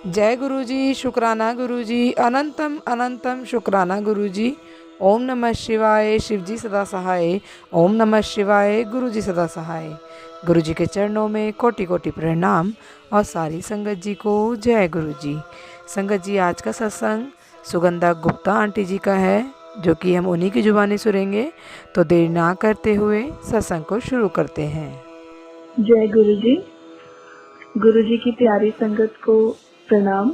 जय गुरुजी, शुक्राना गुरुजी, अनंतम अनंतम शुक्राना गुरुजी। ओम नमः शिवाय, शिवजी सदा सहाय। ओम नमः शिवाय, गुरुजी सदा सहाय। गुरुजी के चरणों में कोटि कोटि प्रणाम और सारी संगत जी को जय गुरुजी। संगत जी, आज का सत्संग सुगंधा गुप्ता आंटी जी का है, जो कि हम उन्हीं की जुबानी सुनेंगे। तो देर ना करते हुए सत्संग को शुरू करते हैं। जय गुरुजी। गुरुजी की प्यारी संगत को प्रणाम।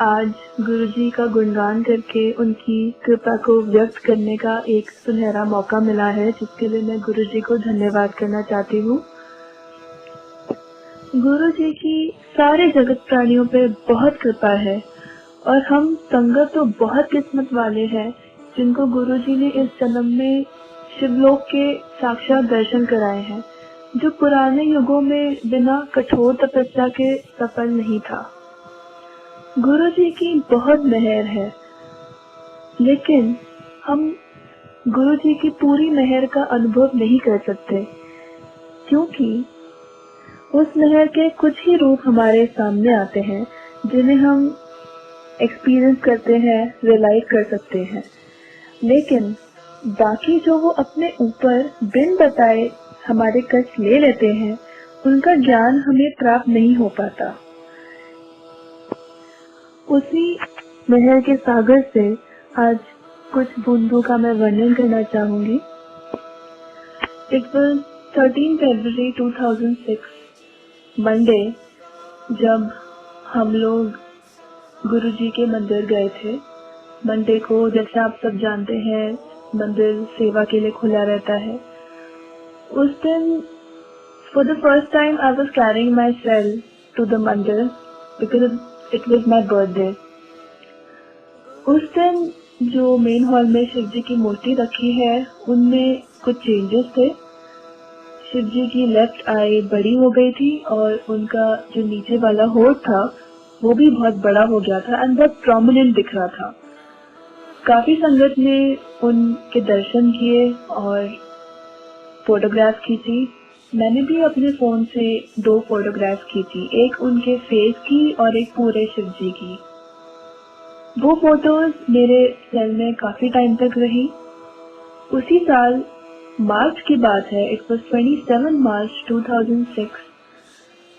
आज गुरुजी का गुणगान करके उनकी कृपा को व्यक्त करने का एक सुनहरा मौका मिला है, जिसके लिए मैं गुरुजी को धन्यवाद करना चाहती हूँ। गुरुजी की सारे जगत प्राणियों पे बहुत कृपा है और हम संगत तो बहुत किस्मत वाले हैं, जिनको गुरुजी ने इस जन्म में शिवलोक के साक्षात दर्शन कराए हैं, जो पुराने युगों में बिना कठोर तपस्या के सफल नहीं था। गुरुजी की बहुत मेहर है, लेकिन हम गुरुजी की पूरी मेहर का अनुभव नहीं कर सकते, क्योंकि उस मेहर के कुछ ही रूप हमारे सामने आते हैं, जिन्हें हम एक्सपीरियंस करते हैं, रियलाइज कर सकते हैं। लेकिन बाकी जो वो अपने ऊपर बिन बताए हमारे कष्ट ले लेते हैं, उनका ज्ञान हमें प्राप्त नहीं हो पाता। उसी मेहर के सागर से आज कुछ बूंदों का मैं वर्णन करना चाहूंगी। It was 13 February 2006, मंडे, जब हम लोग गुरुजी के मंदिर गए थे। मंडे को, जैसे आप सब जानते हैं, मंदिर सेवा के लिए खुला रहता है। उस दिन for the first time I was carrying my cell to the मंदिर because it was my birthday. उस दिन जो मेन हॉल में शिव जी की मूर्ति रखी है, उनमें कुछ चेंजेस थे। शिव जी की लेफ्ट आई बड़ी हो गई थी और उनका जो नीचे वाला होठ था वो भी बहुत बड़ा हो गया था एंड बहुत प्रोमिनेंट दिख रहा था। काफी संगत ने उनके दर्शन किए और फोटोग्राफ खींची। मैंने भी अपने फोन से 2 फोटोग्राफ खींची, एक उनके फेस की और एक पूरे शिव जी की। वो फोटोज मेरे सेल में काफी टाइम तक रही। उसी साल मार्च की बात है, it was 27 March 2006।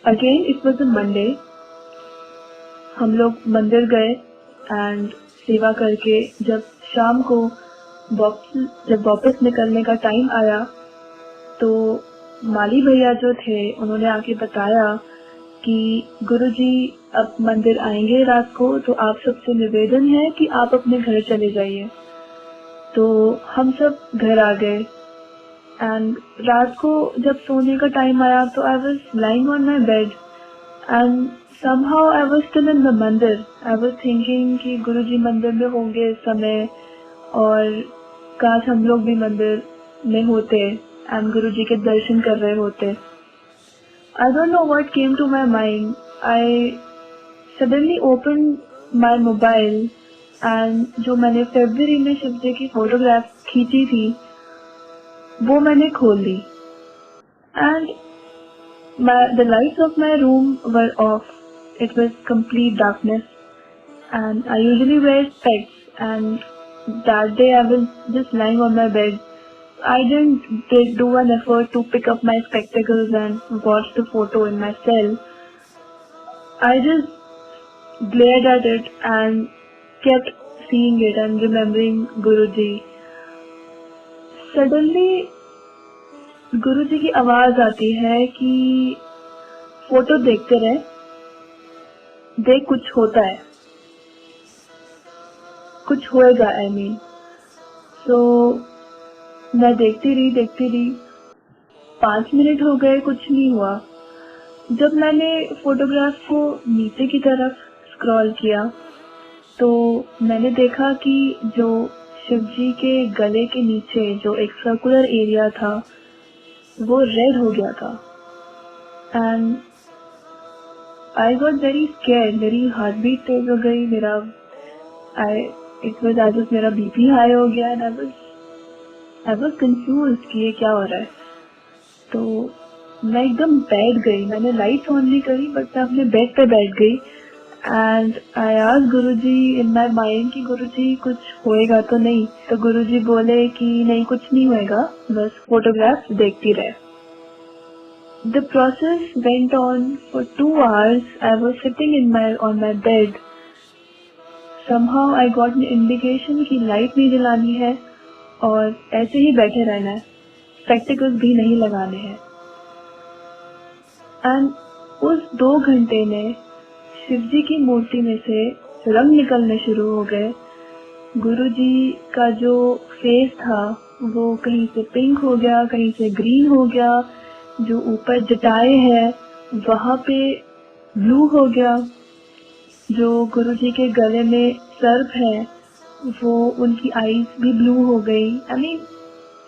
Again it was a Monday. हम लोग मंदिर गए एंड सेवा करके जब शाम को वापस निकलने का टाइम आया, तो माली भैया जो थे, उन्होंने आके बताया कि गुरुजी अब मंदिर आएंगे रात को, तो आप सबसे निवेदन है कि आप अपने घर चले जाइए। तो हम सब घर आ गए एंड रात को जब सोने का टाइम आया, तो I was lying on my bed and somehow I was still in the मंदिर। I was thinking कि गुरुजी मंदिर में होंगे इस समय और काश हम लोग भी मंदिर में होते एंड गुरुजी के दर्शन कर रहे होते। I don't know what came to my mind. I suddenly opened my mobile and जो मैंने फरवरी में शिव जी की फोटोग्राफ खींची थी, वो मैंने खोल ली and the lights of my room were off. It was complete darkness and I usually wear specs, and that day I was just lying on my bed. I didn't do an effort to pick up my spectacles and watch the photo in my cell. I just glared at it and kept seeing it and remembering Guruji. Suddenly गुरुजी की आवाज आती है कि photo देखते रहे, देख कुछ होता है, कुछ होएगा। आई मीन, तो मैं देखती रही। 5 मिनट हो गए, कुछ नहीं हुआ। जब मैंने फोटोग्राफ को नीचे की तरफ स्क्रॉल किया, तो मैंने देखा कि जो शिव जी के गले के नीचे जो एक सर्कुलर एरिया था, वो रेड हो गया था and I got very scared. मेरी हार्ट बीट तेज हो गई, इट वाज एज इफ मेरा बीपी हाई हो गया एंड आई वाज कंफ्यूज्ड कि ये क्या हो रहा है। तो मैं एकदम बैठ गई। मैंने लाइट ऑन नहीं करी, बट मैं अपने बेड पे बैठ गई and I asked Guruji in my mind कि गुरुजी कुछ होएगा तो नहीं? तो गुरुजी बोले कि नहीं, कुछ नहीं होएगा, बस फोटोग्राफ्स देखती रहे। The process went on for 2 hours. I was sitting on my bed. Somehow I got an indication कि लाइट नहीं जलानी है और ऐसे ही बैठे रहना है, स्पेक्टिकल्स भी नहीं लगाने हैं। एंड उस 2 घंटे में शिवजी की मूर्ति में से रंग निकलने शुरू हो गए। गुरुजी का जो फेस था वो कहीं से पिंक हो गया, कहीं से ग्रीन हो गया, जो ऊपर जटाएं है वहां पे ब्लू हो गया, जो गुरुजी के गले में सर्प है वो उनकी आईज भी ब्लू हो गई। आई मीन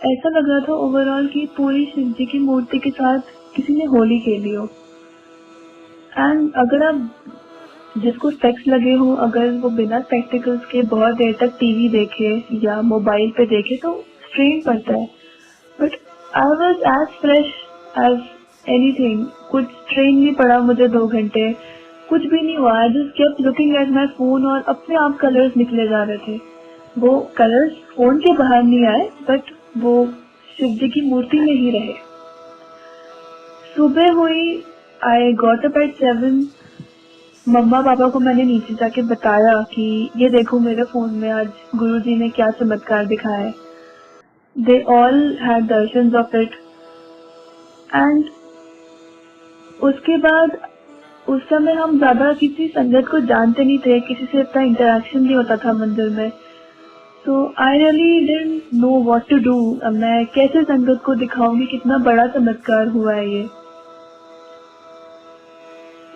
ऐसा लग रहा था ओवरऑल कि पूरी शिवजी की मूर्ति के साथ किसी ने होली खेली हो। एंड अगर आप जिसको स्पेक्स लगे हो, अगर वो बिना स्पेक्टिकल्स के बहुत देर तक टीवी देखे या मोबाइल पे देखे तो स्ट्रेन पड़ता है, but I was as fresh as anything. कुछ स्ट्रेन नहीं पड़ा मुझे 2 घंटे, कुछ भी नहीं हुआ। I just kept looking at my phone और अपने आप कलर्स निकले जा रहे थे। वो कलर्स फोन के बाहर नहीं आए, बट वो शिवजी की मूर्ति में ही रहे। सुबह हुई, आई गॉट अप एट 7। मम्मा पापा को मैंने नीचे जाके बताया कि ये देखो मेरे फोन में आज गुरुजी ने क्या चमत्कार दिखाया है। They all had darshans of it. And उसके बाद उस समय हम ज्यादा किसी संगत को जानते नहीं थे, किसी से इतना इंटरेक्शन नहीं होता था मंदिर में। So I really didn't know what to do. अब मैं कैसे संगत को दिखाऊंगी कितना बड़ा चमत्कार हुआ है ये।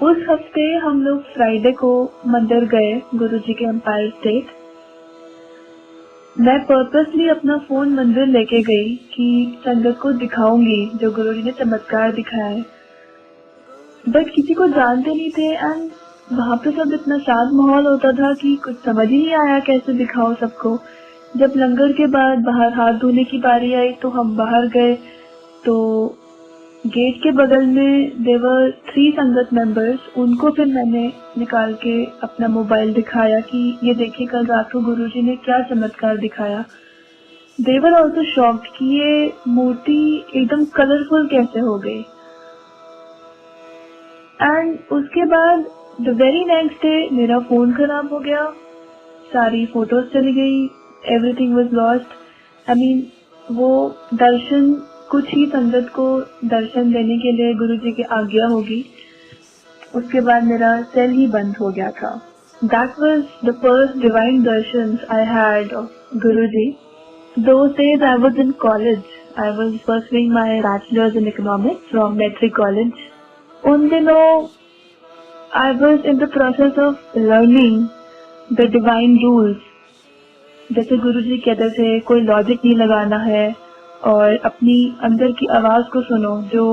उस हफ्ते हम लोग फ्राइडे को मंदिर गए गुरुजी के एम्पायर स्टेट। मैं पर्पसली अपना फोन मंदिर लेके गई कि संगत को दिखाऊंगी जो गुरुजी ने चमत्कार दिखाया है, बट किसी को जानते नहीं थे। एंड वहां पे सब इतना शांत माहौल होता था कि कुछ समझ ही नहीं आया कैसे दिखाओ सबको। जब लंगर के बाद बाहर हाथ धोने की बारी आई तो हम बाहर गए, तो गेट के बगल में देवर 3 संगत मेंबर्स, उनको फिर मैंने निकाल के अपना मोबाइल दिखाया कि ये देखिए कल रात को गुरुजी ने क्या चमत्कार दिखाया। दे वर ऑल्सो शॉक्ड कि ये मूर्ति एकदम कलरफुल कैसे हो गई। एंड उसके बाद द वेरी नेक्स्ट डे मेरा फोन खराब हो गया, सारी फोटोज चली गई, everything was lost. I mean वो दर्शन कुछ ही संगत को दर्शन देने के लिए गुरुजी की आज्ञा होगी, उसके बाद मेरा सेल ही बंद हो गया था। That was the first divine darshan I had of Guruji. Those days I was in college. I was pursuing my bachelor's in economics from Metric College. उन दिनों I was in the process of learning the divine rules. जैसे गुरुजी कहते थे कोई logic नहीं लगाना है और अपनी अंदर की आवाज को सुनो, जो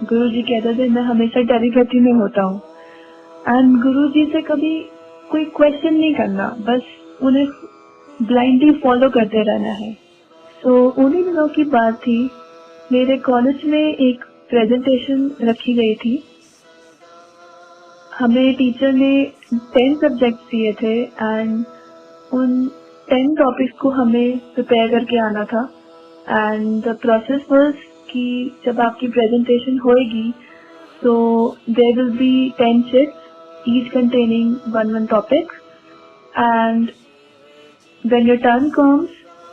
गुरुजी कहते थे मैं हमेशा टेलीपैथी में होता हूँ। एंड गुरुजी से कभी कोई क्वेश्चन नहीं करना, बस उन्हें ब्लाइंडली फॉलो करते रहना है। तो उन्हीं दिनों की बात थी, मेरे कॉलेज में एक प्रेजेंटेशन रखी गई थी। हमें टीचर ने 10 सब्जेक्ट दिए थे एंड उन 10 टॉपिक्स को हमें प्रिपेयर करके आना था। एंड द प्रोसेस वाज कि जब आपकी प्रेजेंटेशन होएगी तो there will be 10 sheets each containing one topic, and when your turn comes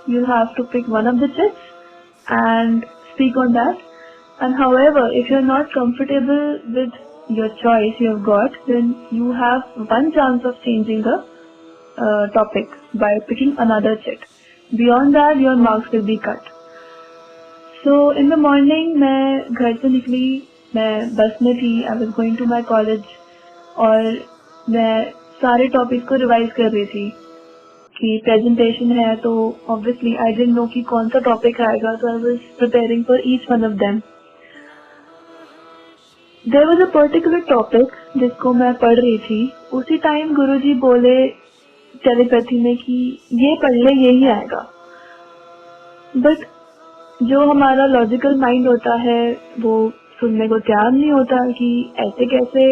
you have to pick one of the sheets and speak on that. And however if you are not comfortable with your choice you have got, then you have one chance of changing the topic by picking another sheet. Beyond that your marks will be cut. So in the morning मैं घर से निकली, मैं बस में थी, I was going to my college और मैं सारे टॉपिक्स को रिवाइज कर रही थी कि प्रेजेंटेशन है तो obviously I didn't know कि कौन सा टॉपिक आएगा, so I was preparing for each one of them. There was a particular topic जिसको मैं पढ़ रही थी, उसी टाइम गुरुजी बोले टेलीपैथी में कि ये पढ़ ले यही आएगा। बट जो हमारा लॉजिकल माइंड होता है वो सुनने को तैयार नहीं होता कि ऐसे कैसे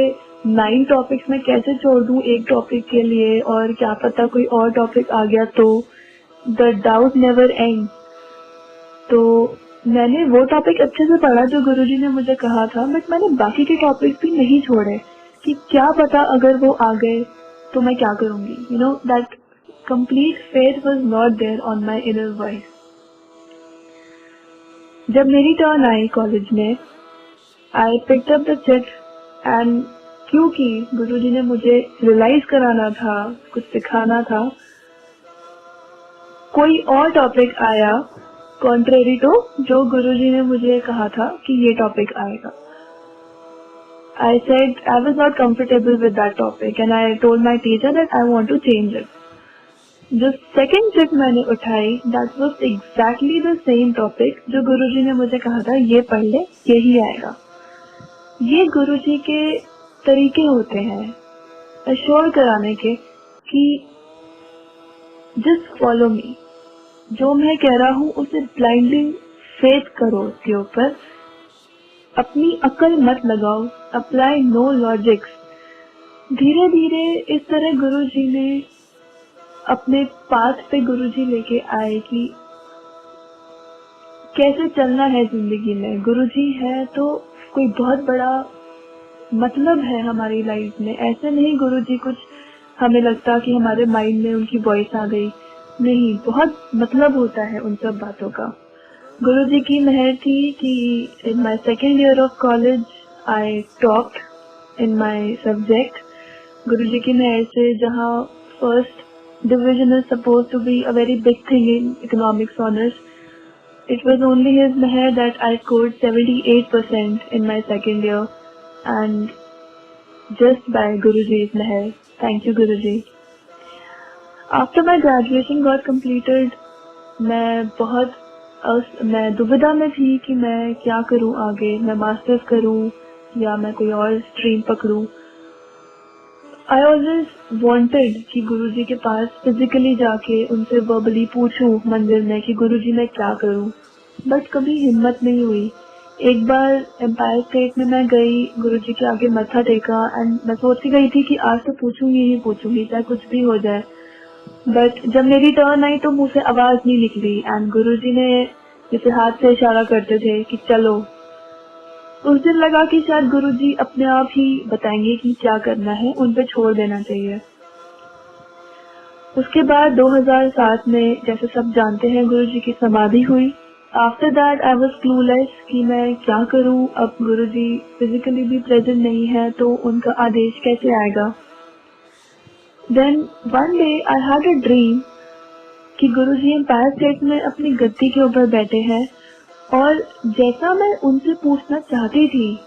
9 टॉपिक्स मैं कैसे छोड़ दूं एक टॉपिक के लिए, और क्या पता कोई और टॉपिक आ गया तो द डाउट नेवर एंड। तो मैंने वो टॉपिक अच्छे से पढ़ा जो गुरुजी ने मुझे कहा था, बट मैंने बाकी के टॉपिक भी नहीं छोड़े कि क्या पता अगर वो आ गए तो मैं क्या करूंगी। You know that complete faith was not there on my inner voice. जब मेरी टर्न आई कॉलेज में, I picked up the chit, and क्योंकि गुरुजी ने मुझे रियलाइज कराना था, कुछ सिखाना था, कोई और टॉपिक आया कॉन्ट्रेरी टू जो गुरुजी ने मुझे कहा था कि ये टॉपिक आएगा। I said I was not comfortable with that topic and I told my teacher that I want to change it. जो सेकेंड चिट मैंने उठाई, that was exactly the same topic जो गुरुजी ने मुझे कहा था ये पढ़ ले, यही आएगा। ये गुरुजी के तरीके होते हैं अश्योर कराने के कि जस्ट फॉलो मी, जो मैं कह रहा हूँ उसे ब्लाइंडली फेथ करो, उसके ऊपर अपनी अकल मत लगाओ, अप्लाई नो लॉजिक्स। धीरे धीरे इस तरह गुरुजी ने अपने पाथ पे गुरुजी लेके आए कि कैसे चलना है जिंदगी में। गुरुजी है तो कोई बहुत बड़ा मतलब है हमारी लाइफ में, ऐसे नहीं गुरुजी कुछ हमें लगता कि हमारे माइंड में उनकी वॉइस आ गई, नहीं, बहुत मतलब होता है उन सब बातों का। गुरुजी की मेहर थी कि in my second year of college I topped in my subject. Guruji की मेहर से जहाँ first division is suppose to be a very big thing in economics honours, it was only his मेहर that I scored 78% in my second year, and just by गुरुजी's मेहर। Thank you Guruji. After my graduation got completed, मैं दुविधा में थी कि मैं क्या करूं आगे, मैं मास्टर्स करूं या मैं कोई और स्ट्रीम पकड़ूं। आई ऑलवेज वांटेड कि गुरुजी के पास फिजिकली जाके उनसे वर्बली पूछूं मंदिर में कि गुरुजी मैं क्या करूं, बट कभी हिम्मत नहीं हुई। एक बार एम्पायर स्टेट में मैं गई, गुरुजी के आगे मत्था टेका, एंड मैं सोच गई थी कि आज तो पूछूंगी ही पूछूंगी, चाहे कुछ भी हो जाए। बट जब मेरी टर्न आई तो मुंह से आवाज नहीं निकली, एंड गुरुजी ने जैसे हाथ से इशारा करते थे कि चलो। उस दिन लगा कि शायद गुरुजी अपने आप ही बताएंगे कि क्या करना है, उन पे छोड़ देना चाहिए। उसके बाद 2007 में, जैसे सब जानते हैं, गुरुजी की समाधि हुई। After that I was clueless कि मैं क्या करूं। अब गुरुजी फिजिकली भी प्रेजेंट नहीं है तो उनका आदेश कैसे आएगा। Then one day I had a dream कि गुरुजी एम्पायर स्टेट में अपनी गद्दी के ऊपर बैठे हैं, और जैसा मैं उनसे पूछना चाहती थी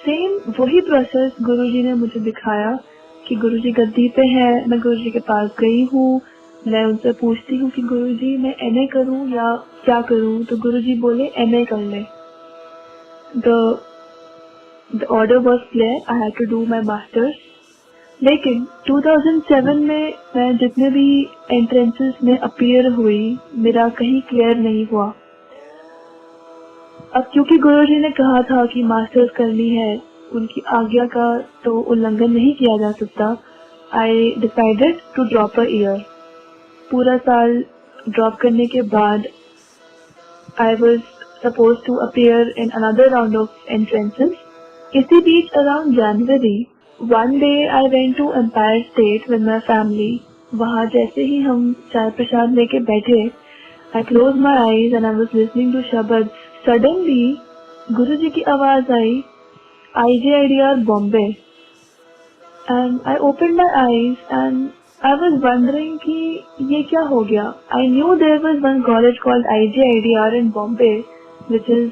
सेम वही प्रोसेस गुरुजी ने मुझे दिखाया कि गुरुजी गद्दी पे है। मैं गुरुजी के पास गई हूँ, मैं उनसे पूछती हूँ कि गुरुजी मैं एमए करूँ या क्या करूँ, तो गुरुजी बोले एमए कर ले। The order was clear, I had to do my masters. लेकिन 2007 में मैं जितने भी एंट्रेंसेस में अपीयर हुई, मेरा कहीं क्लियर नहीं हुआ। अब क्योंकि गुरुजी ने कहा था कि मास्टर्स करनी है, उनकी आज्ञा का तो उल्लंघन नहीं किया जा सकता। I decided to drop a year. पूरा साल ड्रॉप करने के बाद I was suppose to appear in another round of entrances. इसी बीच around January, one day I went to Empire State with my family. वहाँ जैसे ही हम चाय प्रसाद लेके बैठे, I close my eyes and I was listening to शब्द। सडनली गुरुजी की आवाज आई, IJIDR Bombay, and I open my eyes and I was wondering कि ये क्या हो गया। I knew there was one college called IJIDR in Bombay, which is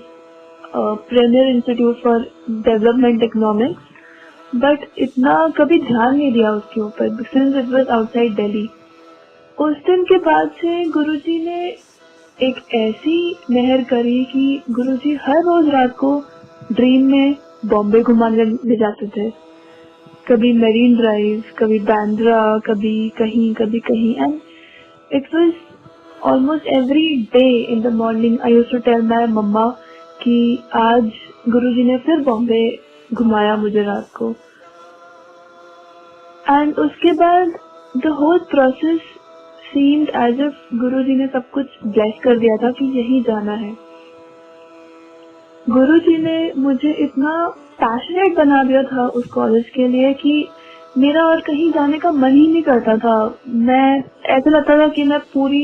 premier institute for development economics, but इतना कभी ध्यान नहीं दिया उसके ऊपर since it was outside Delhi. उस दिन के बाद से गुरुजी ने एक ऐसी मेहर करी कि गुरुजी हर रोज रात को ड्रीम में बॉम्बे घुमाने ले जाते थे। कभी मरीन ड्राइव, कभी बांद्रा, कभी कहीं, and it was almost every day in the morning I used to tell my mamma कि आज गुरुजी ने फिर बॉम्बे घुमाया मुझे रात को। एंड उसके बाद the whole process seemed as if Guruji ने सब कुछ ब्लेस कर दिया था कि यही जाना है। गुरुजी ने मुझे इतना पैशनेट बना दिया था उस कॉलेज के लिए कि मेरा और कहीं जाने का मन ही नहीं करता था। मैं ऐसा लगता था कि मैं पूरी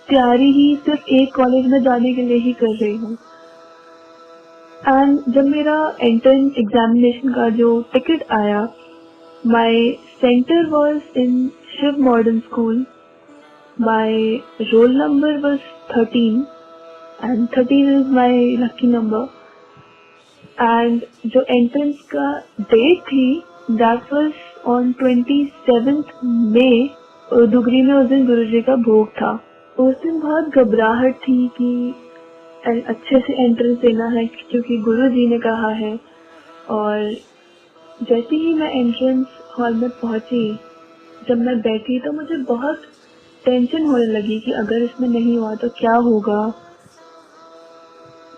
तैयारी ही सिर्फ एक कॉलेज में जाने के लिए ही कर रही हूँ। एंड जब मेरा एंट्रेंस एग्जामिनेशन का जो टिकट आया, my centre was in Shiv modern school, my roll number was 13 and 13 is my lucky number. And जो एंट्रेंस का डेट थी that was on 27th May. Dugri में उस दिन गुरुजी का भोग था। उस दिन बहुत घबराहट थी कि अच्छे से एंट्रेंस देना है क्योंकि गुरुजी ने कहा है। और जैसे ही मैं एंट्रेंस हॉल में पहुंची, जब मैं बैठी तो मुझे बहुत टेंशन होने लगी कि अगर इसमें नहीं हुआ तो क्या होगा।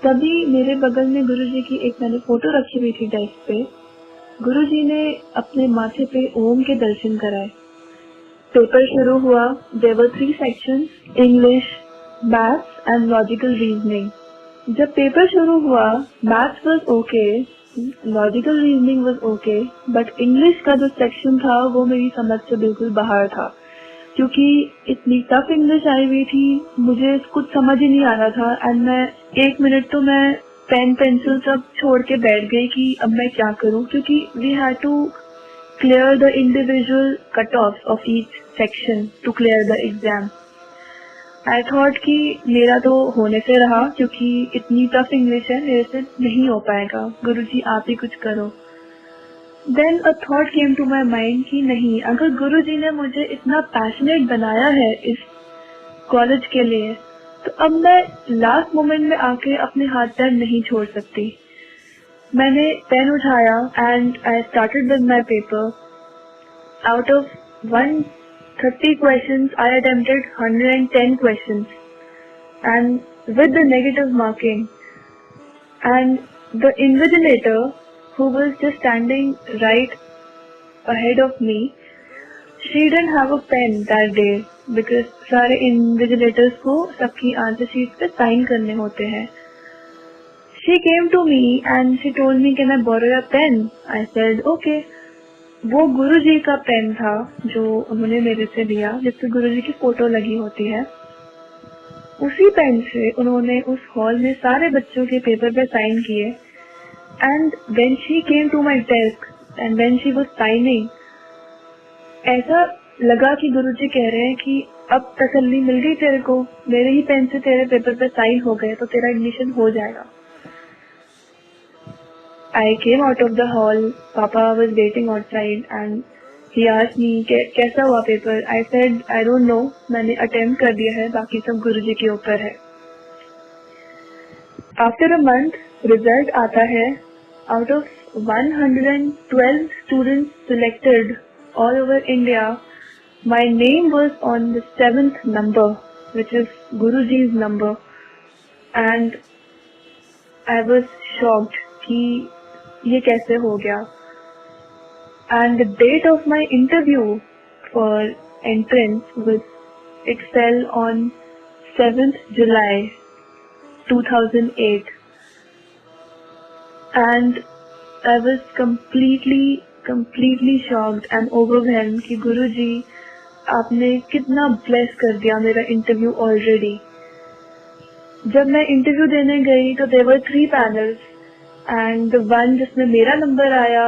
तभी मेरे बगल में गुरुजी की एक मैंने फोटो रखी हुई थी डेस्क पे। गुरुजी ने अपने माथे पे ओम के दर्शन कराए। पेपर शुरू हुआ। There were 3 sections, English, maths and logical reasoning. जब पेपर शुरू हुआ, maths was okay, logical reasoning was okay, but English का जो सेक्शन था वो मेरी समझ से बिल्कुल बाहर था क्योंकि इतनी टफ इंग्लिश आई हुई थी, मुझे कुछ समझ ही नहीं आ रहा था। एंड मैं 1 मिनट तो मैं पेन पेंसिल सब छोड़ के बैठ गई कि अब मैं क्या करूं, क्योंकि we had to clear the individual cut off each section to clear the exam. I thought कि मेरा तो होने से रहा क्योंकि इतनी टफ इंग्लिश है, मेरे से नहीं हो पाएगा, गुरुजी आप ही कुछ करो। Then a thought came to my mind कि नहीं, अगर गुरुजी ने मुझे इतना पैशनेट बनाया है इस कॉलेज के लिए, तो अब मैं लास्ट मोमेंट में आके अपने हाथ पैर नहीं छोड़ सकती। मैंने पेन उठाया and I started with my paper. Out of 130 questions I attempted 110 questions and with the negative marking. And the invigilator who was just standing right ahead of me, she didn't have a pen that day because सारे invigilators को सबकी answer sheet पे sign करने होते हैं। She came to me and she told me, can I borrow your pen? I said okay. वो गुरुजी का pen था जो उन्होंने मेरे से लिया, जिसपे गुरुजी की फोटो लगी होती है। उसी पेन से उन्होंने उस हॉल में सारे बच्चों के पेपर पे साइन किए। And when she came to my desk and when she was signing, ऐसा लगा कि गुरुजी कह रहे हैं कि अब तसल्ली मिल गई तेरे को, मेरे ही पेन से तेरे पेपर पे साइन हो गए तो तेरा एडमिशन हो जाएगा। I came out of the hall. Papa was waiting outside and he asked me कैसा हुआ paper? I said I don't know, मैंने अटेम्प्ट कर दिया है, बाकी सब गुरुजी के ऊपर है। After a month, रिजल्ट आता है। Out of 112 students selected all over India, my name was on the 7th number, which is Guruji's number, and I was shocked कि ये कैसे हो गया। And the date of my interview for entrance it fell on 7th July 2008. And I was completely shocked and overwhelmed कि गुरुजी आपने कितना bless कर दिया मेरा इंटरव्यू ऑलरेडी। जब मैं इंटरव्यू देने गई तो there were 3 panels and the one जिसमें मेरा नंबर आया,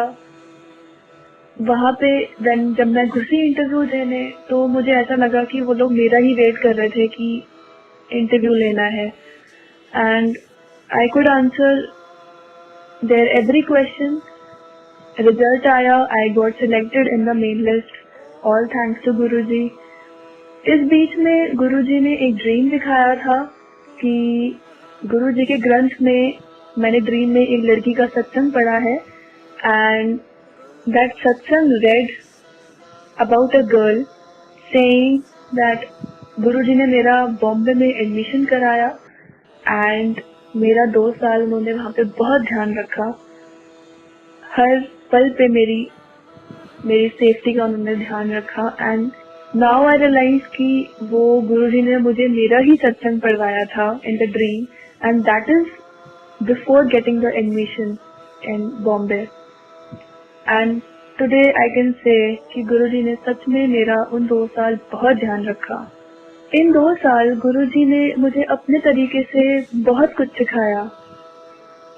वहाँ पे जब मैं घुसी इंटरव्यू देने तो मुझे ऐसा लगा कि वो लोग मेरा ही वेट कर रहे थे कि इंटरव्यू लेना है। And I could answer their every question. Result आया, I got selected in the main list, all thanks to गुरुजी। इस बीच में गुरुजी ने एक ड्रीम दिखाया था कि गुरुजी के ग्रंथ में मैंने ड्रीम में एक लड़की का सत्संग पढ़ा है एंड दैट सत्संग read about a girl saying that गुरुजी ने मेरा बॉम्बे में एडमिशन कराया एंड मेरा 2 साल उन्होंने वहाँ पे बहुत ध्यान रखा। हर पल पे मेरी मेरी सेफ्टी का उन्होंने ध्यान रखा. एंड नाउ आई रियलाइज कि वो गुरुजी ने मुझे मेरा ही सत्संग पढ़वाया था in the dream, and that is before getting the admission in Bombay. And today I can say कि गुरुजी ने सच में मेरा उन 2 साल बहुत ध्यान रखा. इन 2 साल गुरुजी ने मुझे अपने तरीके से बहुत कुछ सिखाया.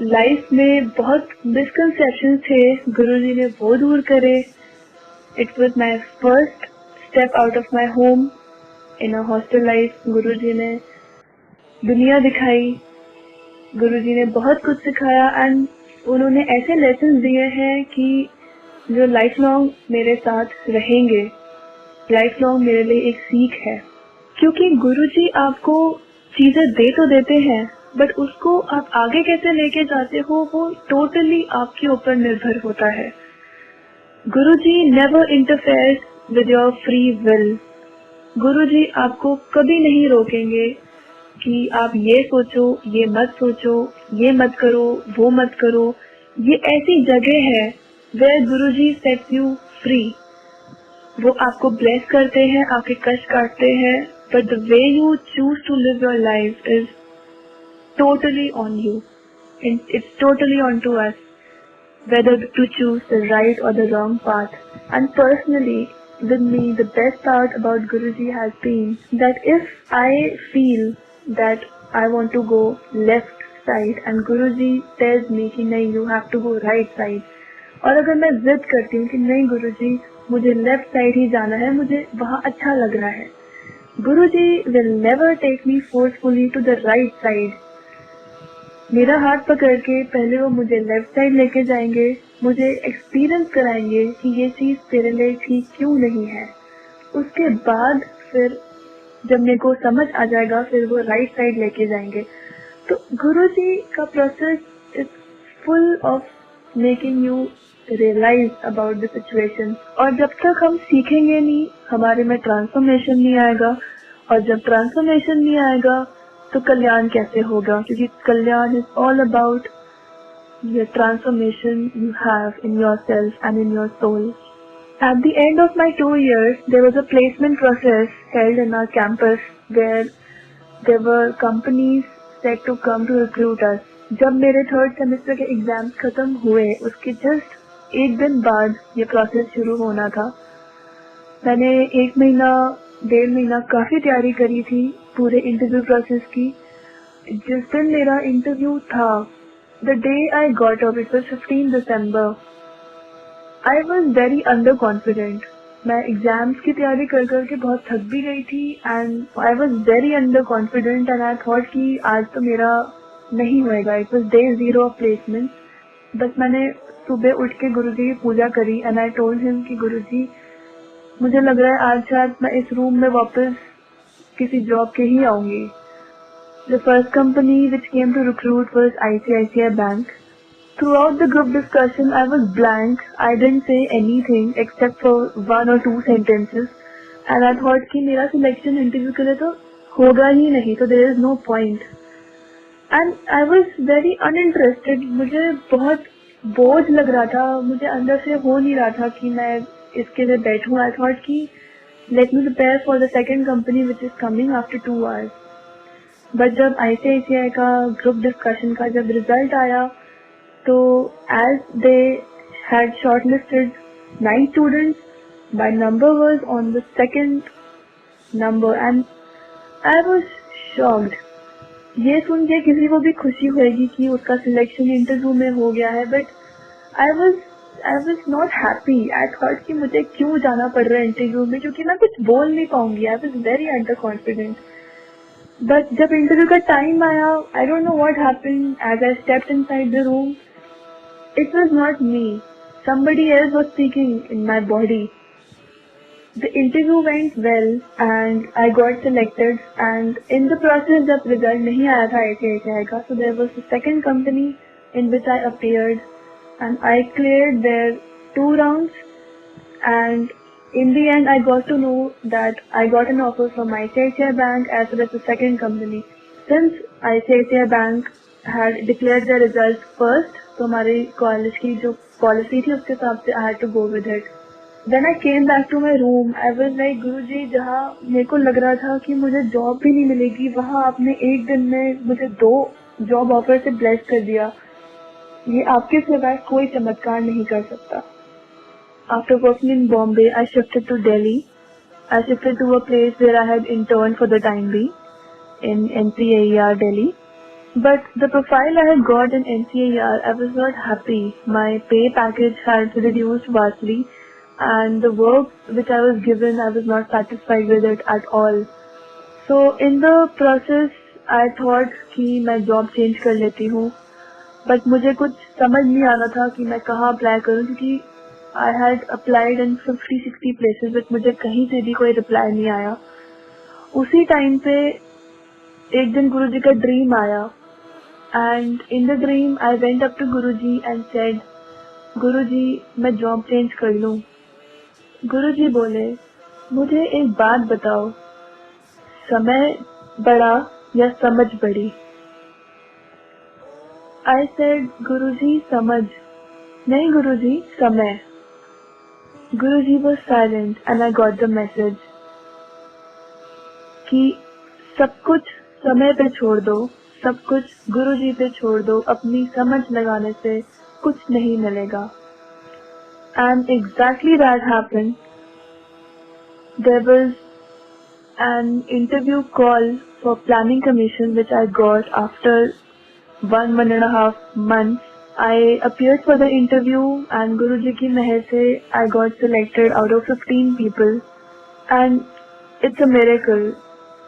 लाइफ में बहुत मिसकंसेप्शन थे, गुरुजी ने वो दूर करे. It was my first step out of my home in a hostel life. Guruji ने दुनिया दिखाई, गुरुजी ने बहुत कुछ सिखाया. एंड उन्होंने ऐसे लेसन दिए हैं कि जो लाइफ लॉन्ग मेरे साथ रहेंगे. लाइफ लॉन्ग मेरे लिए एक सीख है, क्योंकि गुरुजी आपको चीजें दे तो देते हैं, बट उसको आप आगे कैसे लेके जाते हो वो टोटली आपके ऊपर निर्भर होता है. Guruji never interferes with your free will. Guruji आपको कभी नहीं रोकेंगे कि आप ये सोचो, ये मत सोचो, ये मत करो, वो मत करो. ये ऐसी जगह है where Guruji sets you free. वो आपको ब्लेस करते हैं, आपके कष्ट काटते हैं, but the way you choose to live your life is totally on you, and it's totally on to us whether to choose the right or the wrong path. And personally, with me, the best part about Guruji has been that if I feel that I want to go left side and Guruji tells me कि नहीं, you have to go right side, और अगर मैं जिद करती हूँ कि नहीं गुरुजी मुझे लेफ्ट साइड ही जाना है, मुझे वहाँ अच्छा लग रहा है, गुरुजी will never take me forcefully to the right side. मेरा हाथ पकड़ के पहले वो मुझे लेफ्ट साइड लेके जाएंगे, मुझे एक्सपीरियंस कराएंगे कि ये चीज तेरे लिए ठीक क्यों नहीं है. उसके बाद फिर जब मेरे को समझ आ जाएगा फिर वो राइट साइड लेके जाएंगे. तो गुरुजी का process is full of making you realise about the situation. और जब तक हम सीखेंगे नहीं, हमारे में ट्रांसफॉर्मेशन नहीं आएगा, और जब ट्रांसफॉर्मेशन नहीं आएगा तो कल्याण कैसे होगा, क्योंकि कल्याण is all about the transformation you have in yourself and in your soul. At the end of my 2 years, there was a placement process held in our campus where there were companies set to come to recruit us. जब मेरे 3rd semester के exams खत्म हुए, उसके just 1 दिन बाद ये process शुरू होना था. मैंने 1 महीना 1.5 महीना काफी तैयारी करी थी पूरे इंटरव्यू प्रोसेस की. जिस दिन मेरा इंटरव्यू था, the day I got up, it was 15 December. I was very under confident. मैं एग्जाम्स की तैयारी कर करके बहुत थक भी गई थी, and I was very under confident, and I thought कि आज तो मेरा नहीं होएगा. It was day 0 of placement. बस मैंने सुबह उठ के गुरुजी की पूजा करी, एंड आई टोल्ड हिम कि गुरुजी मुझे लग रहा है आज शायद मैं इस रूम में वापस किसी जॉब के ही आऊंगी. The first company which came to recruit was ICICI bank. Throughout the group discussion, I was blank. I didn't say anything except for 1 or 2 sentences. And I thought कि मेरा selection interview के लिए तो होगा ही नहीं, तो there is no point. And I was very uninterested. मुझे बहुत बोझ लग रहा था, मुझे अंदर से हो नहीं रहा था कि मैं इसके लिए बैठूं. I thought कि let me prepare for the second company which is coming after 2 hours. But जब ICICI का group discussion का जब result आया, so as they had shortlisted 9 students, my number was on the second number, and I was shocked. ये सुन के किसी को भी खुशी होगी कि उसका सिलेक्शन इंटरव्यू में हो गया है, but I was not happy. I thought कि मुझे क्यों जाना पड़ रहा है इंटरव्यू में, क्योंकि मैं कुछ बोल नहीं पाऊंगी. I was very underconfident. But जब इंटरव्यू का टाइम आया, I don't know what happened. As I stepped inside the room, it was not me. Somebody else was speaking in my body. The interview went well and I got selected, and in the process जब result नहीं आया था ICICI का, so there was a second company in which I appeared and I cleared their 2 rounds, and in the end I got to know that I got an offer from ICICI Bank as well as the second company. Since ICICI Bank had declared their results first, तो हमारे college की जो policy थी उसके हिसाब से I had to go with it. When I came back to my room, I was like, गुरुजी, जहाँ मेरे को लग रहा था कि मुझे जॉब भी नहीं मिलेगी, वहाँ आपने एक दिन में मुझे 2 जॉब ऑफर से ब्लेस कर दिया। ये आपके सिवाय कोई चमत्कार नहीं कर सकता। After working in Bombay, I shifted to Delhi. I shifted to a place where I had interned for the time being in NCAER Delhi. But the profile I had got in NCAER, I was not happy. My pay package had reduced vastly, and the work which I was given, I was not satisfied with it at all. So in the process, I thought कि मैं job change कर लेती हूँ, but मुझे कुछ समझ नहीं आ रहा था कि मैं कहाँ apply करूँ, क्योंकि I had applied in 50-60 places, but मुझे कहीं से भी कोई reply नहीं आया। उसी टाइम पे एक दिन गुरुजी का ड्रीम आया, and in the dream I went up to Guruji and said, गुरुजी, मैं जॉब चेंज कर लूँ। गुरुजी बोले, मुझे एक बात बताओ, समय बड़ा या समझ बड़ी? I said, गुरुजी समझ। नहीं गुरुजी, समय। गुरुजी was silent and I got the message कि सब कुछ समय पे छोड़ दो, सब कुछ गुरुजी पे छोड़ दो, अपनी समझ लगाने से कुछ नहीं मिलेगा। And exactly that happened. There was an interview call for planning commission which I got after 1.5 months. I appeared for the interview and Guruji ki meher se I got selected out of 15 people, and it's a miracle,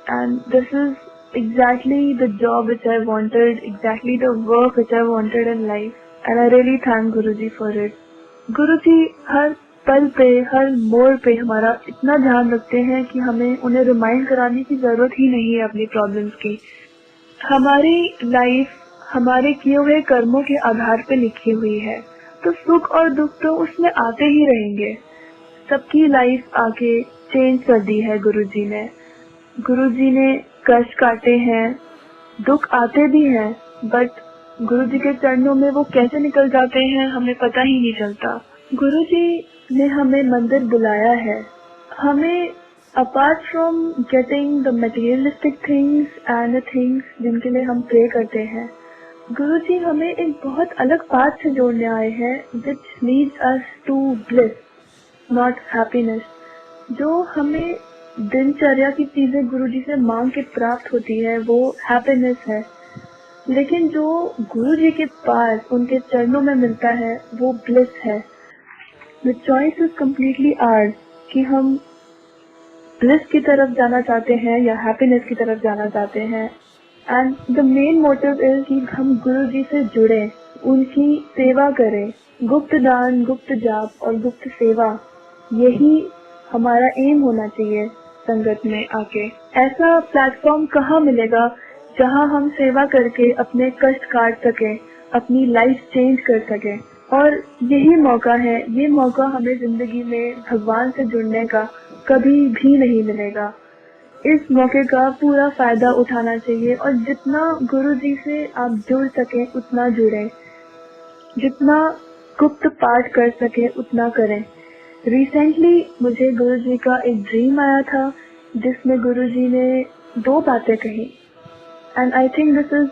and this is exactly the job which I wanted, exactly the work which I wanted in life, and I really thank Guruji for it. गुरुजी हर पल पे, हर मोड़ पे हमारा इतना ध्यान रखते हैं कि हमें उन्हें रिमाइंड कराने की जरूरत ही नहीं है अपनी प्रॉब्लम्स की। हमारी लाइफ हमारे किए हुए कर्मों के आधार पे लिखी हुई है, तो सुख और दुख तो उसमें आते ही रहेंगे। सबकी लाइफ आके चेंज कर दी है गुरुजी ने। गुरुजी ने कष्ट काटे हैं, दुख आते भी हैं, बट गुरुजी के चरणों में वो कैसे निकल जाते हैं हमें पता ही नहीं चलता। गुरुजी ने हमें मंदिर बुलाया है। हमें apart from getting the materialistic things and the things जिनके लिए हम प्रे करते हैं, गुरुजी हमें एक बहुत अलग पाथ से जोड़ने आए हैं, which leads us to bliss, not happiness. जो हमें दिनचर्या की चीजें गुरुजी से मांग के प्राप्त होती है वो हैप्पीनेस है, लेकिन जो गुरुजी के पास उनके चरणों में मिलता है वो ब्लिस है। The choice is completely hours कि हम ब्लिस की तरफ जाना चाहते हैं या हैप्पीनेस की तरफ जाना चाहते हैं। And the main motive is कि हम गुरुजी से जुड़े, उनकी सेवा करें। गुप्त दान, गुप्त जाप और गुप्त सेवा, यही हमारा एम होना चाहिए संगत में आके। ऐसा प्लेटफॉर्म कहाँ मिलेगा जहाँ हम सेवा करके अपने कष्ट काट सके, अपनी लाइफ चेंज कर सके। और यही मौका है, ये मौका हमें जिंदगी में भगवान से जुड़ने का कभी भी नहीं मिलेगा। इस मौके का पूरा फायदा उठाना चाहिए और जितना गुरुजी से आप जुड़ सके उतना जुड़ें, जितना गुप्त पाठ कर सके उतना करें। रिसेंटली मुझे गुरुजी का एक ड्रीम आया था जिसमें गुरुजी ने 2 बातें कही, and I think this is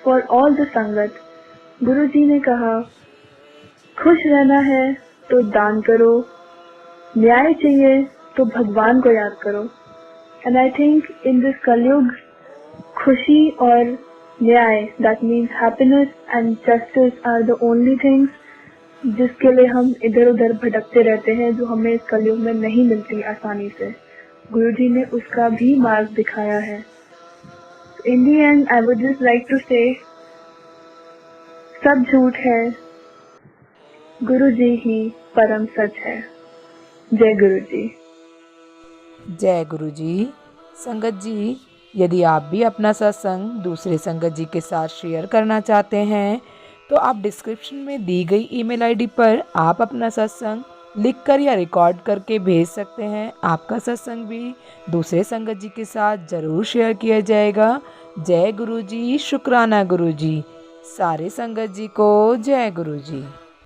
for all the संगत। गुरुजी ने कहा, खुश रहना है तो दान करो, न्याय चाहिए तो भगवान को याद करो। And I think in this Kalyug खुशी और न्याय, that means happiness and justice are the only things जिसके लिए हम इधर उधर भटकते रहते हैं, जो हमें इस कलयुग में नहीं मिलती आसानी से। गुरुजी ने उसका भी मार्ग दिखाया है। In the end I would just like to say, सब झूठ है, गुरुजी ही परम सच है। जय गुरुजी। जय गुरुजी। संगत जी, यदि आप भी अपना सत्संग दूसरे संगत जी के साथ शेयर करना चाहते हैं तो आप डिस्क्रिप्शन में दी गई ईमेल आईडी पर आप अपना सत्संग लिखकर या रिकॉर्ड करके भेज सकते हैं। आपका सत्संग भी दूसरे संगत जी के साथ ज़रूर शेयर किया जाएगा। जय गुरुजी। शुक्राना गुरुजी। सारे संगत जी को जय गुरुजी।